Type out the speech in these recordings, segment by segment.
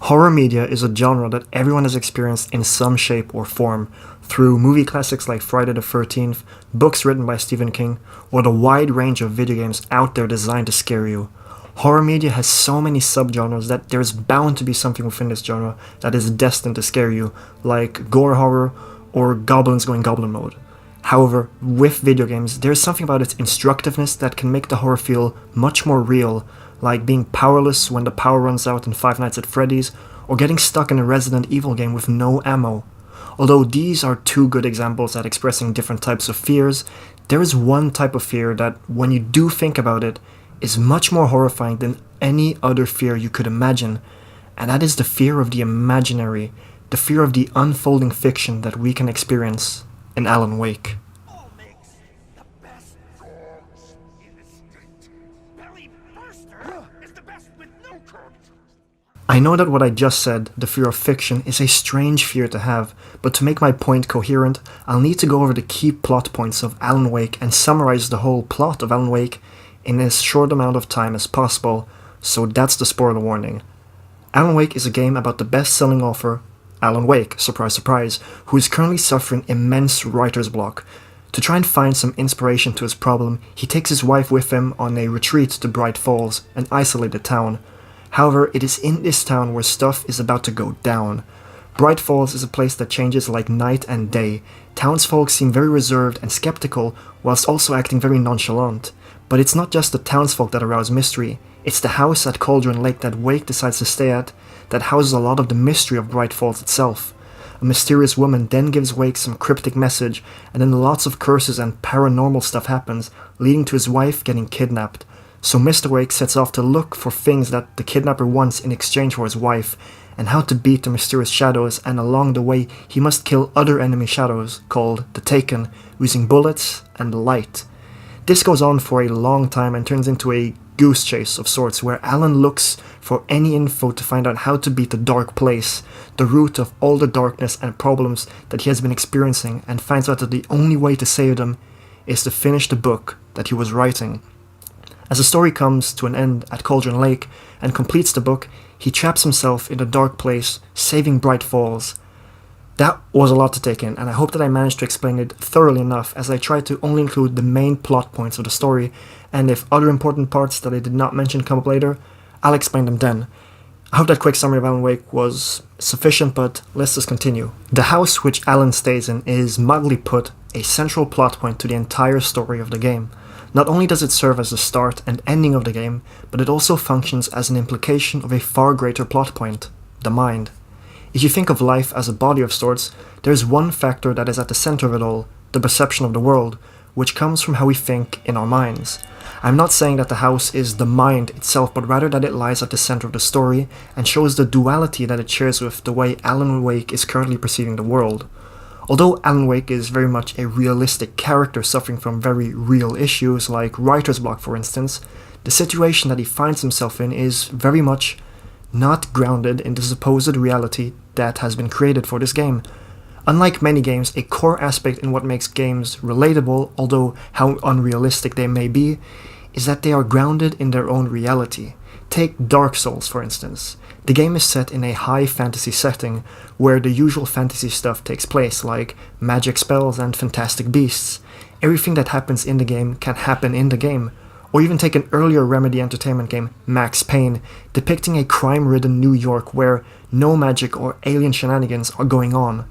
Horror media is a genre that everyone has experienced in some shape or form, through movie classics like Friday the 13th, books written by Stephen King, or the wide range of video games out there designed to scare you. Horror media has so many subgenres that there's bound to be something within this genre that is destined to scare you, like gore horror or goblins going goblin mode. However, with video games, there's something about its instructiveness that can make the horror feel much more real, like being powerless when the power runs out in Five Nights at Freddy's, or getting stuck in a Resident Evil game with no ammo. Although these are two good examples at expressing different types of fears, there is one type of fear that, when you do think about it, is much more horrifying than any other fear you could imagine, and that is the fear of the imaginary, the fear of the unfolding fiction that we can experience in Alan Wake. I know that what I just said, the fear of fiction, is a strange fear to have, but to make my point coherent, I'll need to go over the key plot points of Alan Wake and summarize the whole plot of Alan Wake in as short amount of time as possible, so that's the spoiler warning. Alan Wake is a game about the best-selling author, Alan Wake, surprise surprise, who is currently suffering immense writer's block. To try and find some inspiration to his problem, he takes his wife with him on a retreat to Bright Falls, an isolated town. However, it is in this town where stuff is about to go down. Bright Falls is a place that changes like night and day. Townsfolk seem very reserved and skeptical, whilst also acting very nonchalant. But it's not just the townsfolk that arouse mystery, it's the house at Cauldron Lake that Wake decides to stay at that houses a lot of the mystery of Bright Falls itself. A mysterious woman then gives Wake some cryptic message, and then lots of curses and paranormal stuff happens, leading to his wife getting kidnapped. So Mr. Wake sets off to look for things that the kidnapper wants in exchange for his wife, and how to beat the mysterious shadows, and along the way he must kill other enemy shadows, called the Taken, using bullets and light. This goes on for a long time and turns into a goose chase of sorts, where Alan looks for any info to find out how to beat the dark place, the root of all the darkness and problems that he has been experiencing, and finds out that the only way to save them is to finish the book that he was writing. As the story comes to an end at Cauldron Lake and completes the book, he traps himself in a dark place, saving Bright Falls. That was a lot to take in, and I hope that I managed to explain it thoroughly enough, as I tried to only include the main plot points of the story, and if other important parts that I did not mention come up later, I'll explain them then. I hope that quick summary of Alan Wake was sufficient, but let's just continue. The house which Alan stays in is, mildly put, a central plot point to the entire story of the game. Not only does it serve as the start and ending of the game, but it also functions as an implication of a far greater plot point, the mind. If you think of life as a body of sorts, there is one factor that is at the center of it all, the perception of the world, which comes from how we think in our minds. I'm not saying that the house is the mind itself, but rather that it lies at the center of the story and shows the duality that it shares with the way Alan Wake is currently perceiving the world. Although Alan Wake is very much a realistic character suffering from very real issues like writer's block for instance, the situation that he finds himself in is very much not grounded in the supposed reality that has been created for this game. Unlike many games, a core aspect in what makes games relatable, although how unrealistic they may be, is that they are grounded in their own reality. Take Dark Souls for instance. The game is set in a high fantasy setting, where the usual fantasy stuff takes place, like magic spells and fantastic beasts. Everything that happens in the game can happen in the game. Or even take an earlier Remedy Entertainment game, Max Payne, depicting a crime-ridden New York where no magic or alien shenanigans are going on.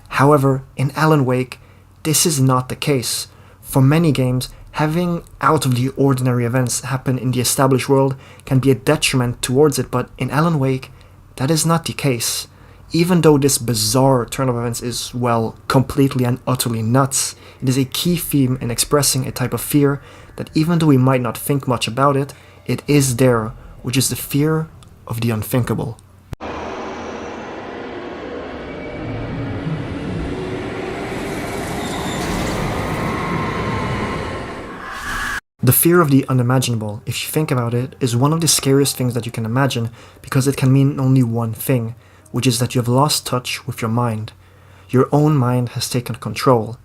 However, in Alan Wake, this is not the case. For many games, having out-of-the-ordinary events happen in the established world can be a detriment towards it, but in Alan Wake, that is not the case. Even though this bizarre turn of events is, well, completely and utterly nuts, it is a key theme in expressing a type of fear that even though we might not think much about it, it is there, which is the fear of the unthinkable. The fear of the unimaginable, if you think about it, is one of the scariest things that you can imagine because it can mean only one thing, which is that you have lost touch with your mind. Your own mind has taken control.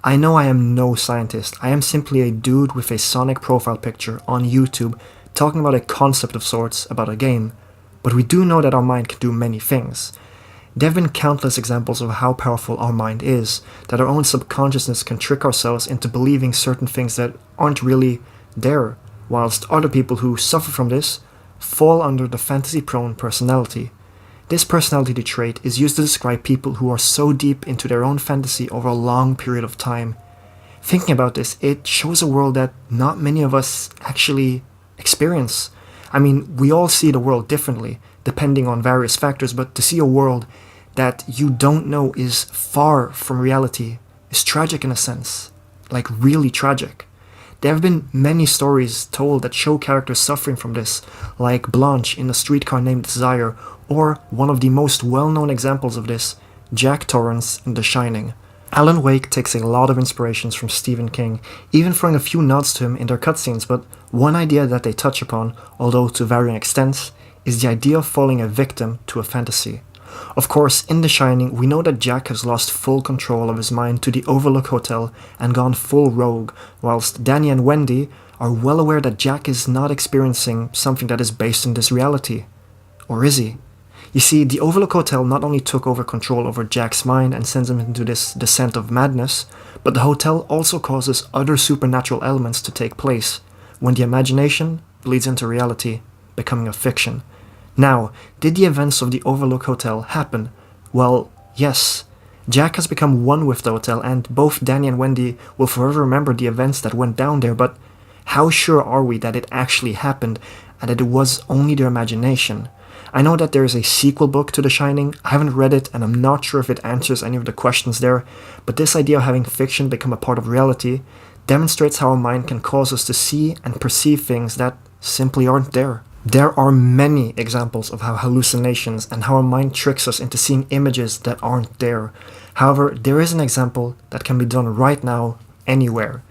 I know I am no scientist, I am simply a dude with a Sonic profile picture on YouTube talking about a concept of sorts about a game, but we do know that our mind can do many things. There have been countless examples of how powerful our mind is, that our own subconsciousness can trick ourselves into believing certain things that aren't really there, whilst other people who suffer from this fall under the fantasy-prone personality. This personality trait is used to describe people who are so deep into their own fantasy over a long period of time. Thinking about this, it shows a world that not many of us actually experience. I mean, we all see the world differently, depending on various factors, but to see a world that you don't know is far from reality is tragic in a sense. Like, really tragic. There have been many stories told that show characters suffering from this, like Blanche in A Streetcar Named Desire, or one of the most well-known examples of this, Jack Torrance in The Shining. Alan Wake takes a lot of inspirations from Stephen King, even throwing a few nods to him in their cutscenes, but one idea that they touch upon, although to varying extents, is the idea of falling a victim to a fantasy. Of course, in The Shining, we know that Jack has lost full control of his mind to the Overlook Hotel and gone full rogue, whilst Danny and Wendy are well aware that Jack is not experiencing something that is based in this reality. Or is he? You see, the Overlook Hotel not only took over control over Jack's mind and sends him into this descent of madness, but the hotel also causes other supernatural elements to take place, when the imagination bleeds into reality, becoming a fiction. Now, did the events of the Overlook Hotel happen? Well, yes. Jack has become one with the hotel, and both Danny and Wendy will forever remember the events that went down there, but how sure are we that it actually happened, and that it was only their imagination? I know that there is a sequel book to The Shining. I haven't read it, and I'm not sure if it answers any of the questions there, but this idea of having fiction become a part of reality demonstrates how our mind can cause us to see and perceive things that simply aren't there. There are many examples of how hallucinations and how our mind tricks us into seeing images that aren't there. However, there is an example that can be done right now, anywhere.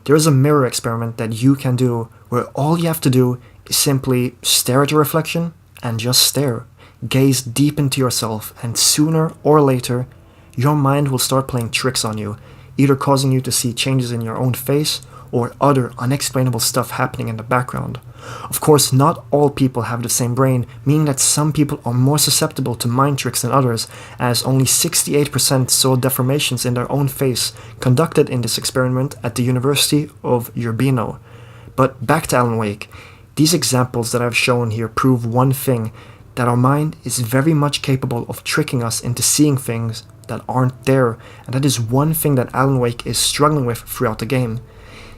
There is a mirror experiment that you can do where all you have to do is simply stare at your reflection and just stare. Gaze deep into yourself, and sooner or later, your mind will start playing tricks on you, either causing you to see changes in your own face or other unexplainable stuff happening in the background. Of course, not all people have the same brain, meaning that some people are more susceptible to mind tricks than others, as only 68% saw deformations in their own face conducted in this experiment at the University of Urbino. But back to Alan Wake. These examples that I've shown here prove one thing, that our mind is very much capable of tricking us into seeing things that aren't there, and that is one thing that Alan Wake is struggling with throughout the game.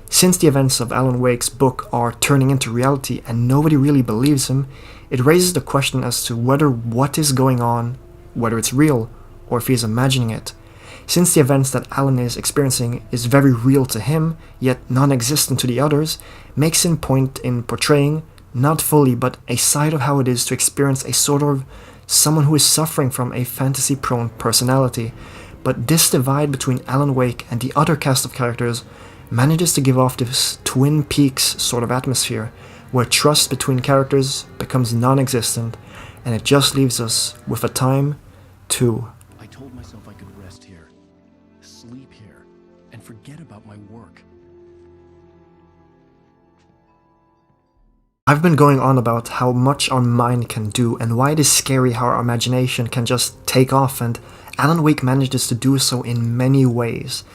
Since the events of Alan Wake's book are turning into reality and nobody really believes him, it raises the question as to whether what is going on, whether it's real, or if he's imagining it. Since the events that Alan is experiencing is very real to him, yet non-existent to the others, makes him point in portraying, not fully, but a side of how it is to experience a sort of someone who is suffering from a fantasy-prone personality. But this divide between Alan Wake and the other cast of characters manages to give off this Twin Peaks sort of atmosphere, where trust between characters becomes non-existent, and it just leaves us with a time to... I told myself I could rest here, sleep here, and forget about my work. I've been going on about how much our mind can do and why it is scary how our imagination can just take off, and Alan Wake manages to do so in many ways.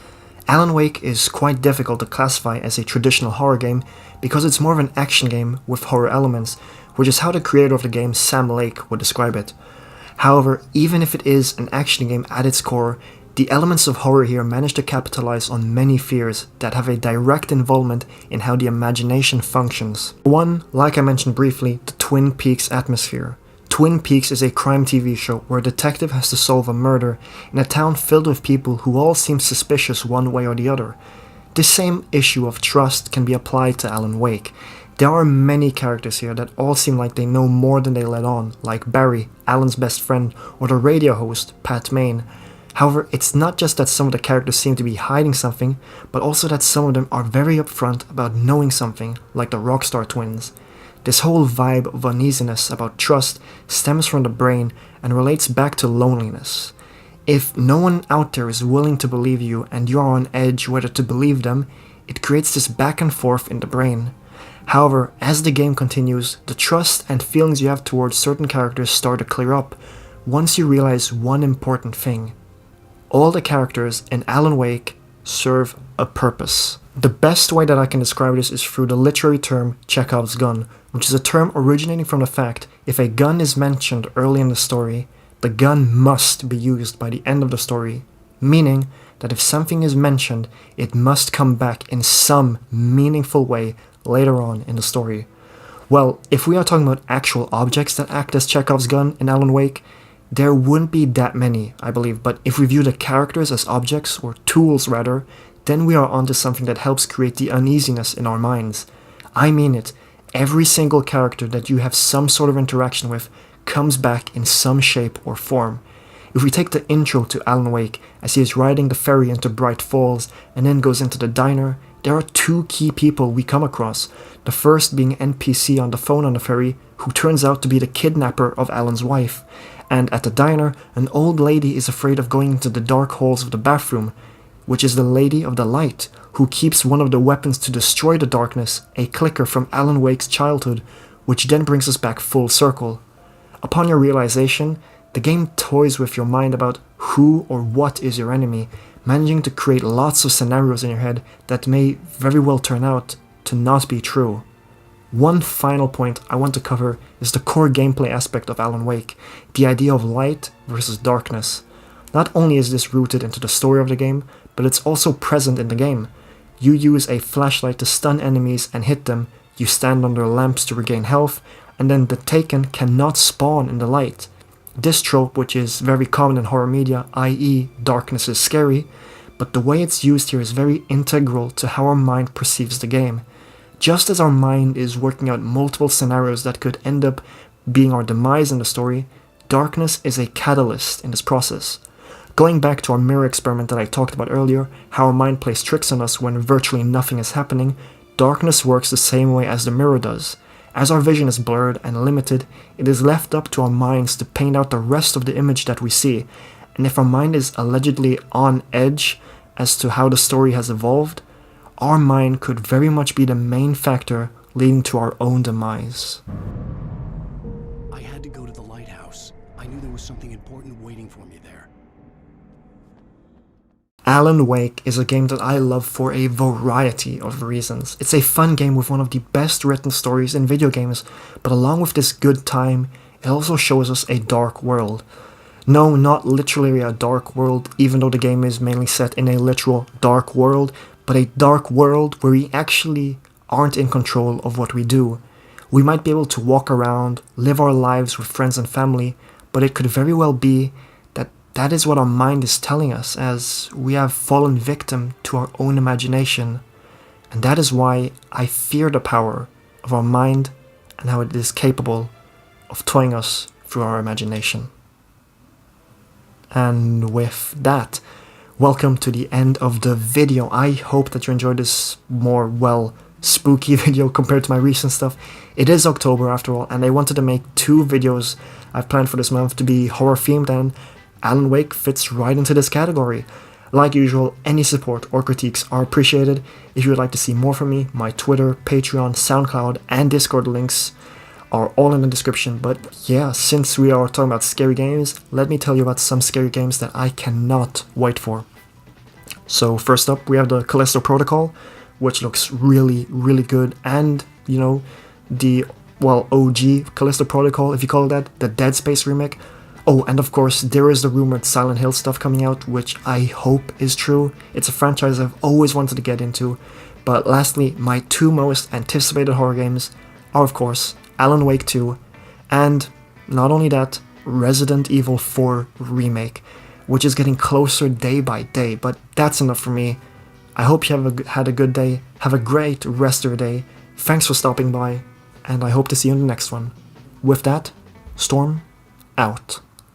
Alan Wake is quite difficult to classify as a traditional horror game because it's more of an action game with horror elements, which is how the creator of the game, Sam Lake, would describe it. However, even if it is an action game at its core, the elements of horror here manage to capitalize on many fears that have a direct involvement in how the imagination functions. One, like I mentioned briefly, the Twin Peaks atmosphere. Twin Peaks is a crime TV show where a detective has to solve a murder in a town filled with people who all seem suspicious one way or the other. This same issue of trust can be applied to Alan Wake. There are many characters here that all seem like they know more than they let on, like Barry, Alan's best friend, or the radio host, Pat Main. However, it's not just that some of the characters seem to be hiding something, but also that some of them are very upfront about knowing something, like the Rockstar twins. This whole vibe of uneasiness about trust stems from the brain and relates back to loneliness. If no one out there is willing to believe you and you are on edge whether to believe them, it creates this back and forth in the brain. However, as the game continues, the trust and feelings you have towards certain characters start to clear up once you realize one important thing. All the characters in Alan Wake serve a purpose. The best way that I can describe this is through the literary term Chekhov's gun, which is a term originating from the fact if a gun is mentioned early in the story, the gun must be used by the end of the story, meaning that if something is mentioned, it must come back in some meaningful way later on in the story. Well, if we are talking about actual objects that act as Chekhov's gun in Alan Wake, there wouldn't be that many, I believe, but if we view the characters as objects, or tools rather, then we are onto something that helps create the uneasiness in our minds. I mean it, every single character that you have some sort of interaction with comes back in some shape or form. If we take the intro to Alan Wake, as he is riding the ferry into Bright Falls and then goes into the diner, there are two key people we come across, the first being an NPC on the phone on the ferry, who turns out to be the kidnapper of Alan's wife, and at the diner, an old lady is afraid of going into the dark halls of the bathroom, which is the Lady of the Light, who keeps one of the weapons to destroy the darkness, a clicker from Alan Wake's childhood, which then brings us back full circle. Upon your realization, the game toys with your mind about who or what is your enemy, managing to create lots of scenarios in your head that may very well turn out to not be true. One final point I want to cover is the core gameplay aspect of Alan Wake, the idea of light versus darkness. Not only is this rooted into the story of the game, but it's also present in the game. You use a flashlight to stun enemies and hit them, you stand under lamps to regain health, and then the Taken cannot spawn in the light. This trope, which is very common in horror media, i.e. darkness is scary, but the way it's used here is very integral to how our mind perceives the game. Just as our mind is working out multiple scenarios that could end up being our demise in the story, darkness is a catalyst in this process. Going back to our mirror experiment that I talked about earlier, how our mind plays tricks on us when virtually nothing is happening, darkness works the same way as the mirror does. As our vision is blurred and limited, it is left up to our minds to paint out the rest of the image that we see, and if our mind is allegedly on edge as to how the story has evolved, our mind could very much be the main factor leading to our own demise. I had to go to the lighthouse. I knew there was something important waiting for me there. Alan Wake is a game that I love for a variety of reasons. It's a fun game with one of the best written stories in video games, but along with this good time, it also shows us a dark world. No, not literally a dark world, even though the game is mainly set in a literal dark world, but a dark world where we actually aren't in control of what we do. We might be able to walk around, live our lives with friends and family, but it could very well be that is what our mind is telling us, as we have fallen victim to our own imagination. And that is why I fear the power of our mind and how it is capable of toying us through our imagination. And with that, welcome to the end of the video. I hope that you enjoyed this more, spooky video compared to my recent stuff. It is October after all, and I wanted to make 2 videos I've planned for this month to be horror themed, and Alan Wake fits right into this category. Like usual, any support or critiques are appreciated. If you would like to see more from me, my Twitter, Patreon, SoundCloud, and Discord links are all in the description. But yeah, since we are talking about scary games, let me tell you about some scary games that I cannot wait for. So first up, we have the Callisto Protocol, which looks really, really good, and, the, OG Callisto Protocol, if you call it that, the Dead Space remake. Oh, and of course, there is the rumored Silent Hill stuff coming out, which I hope is true. It's a franchise I've always wanted to get into. But lastly, my 2 most anticipated horror games are, of course, Alan Wake 2, and, not only that, Resident Evil 4 Remake, which is getting closer day by day, but that's enough for me. I hope you had a good day, have a great rest of your day, thanks for stopping by, and I hope to see you in the next one. With that, Storm out.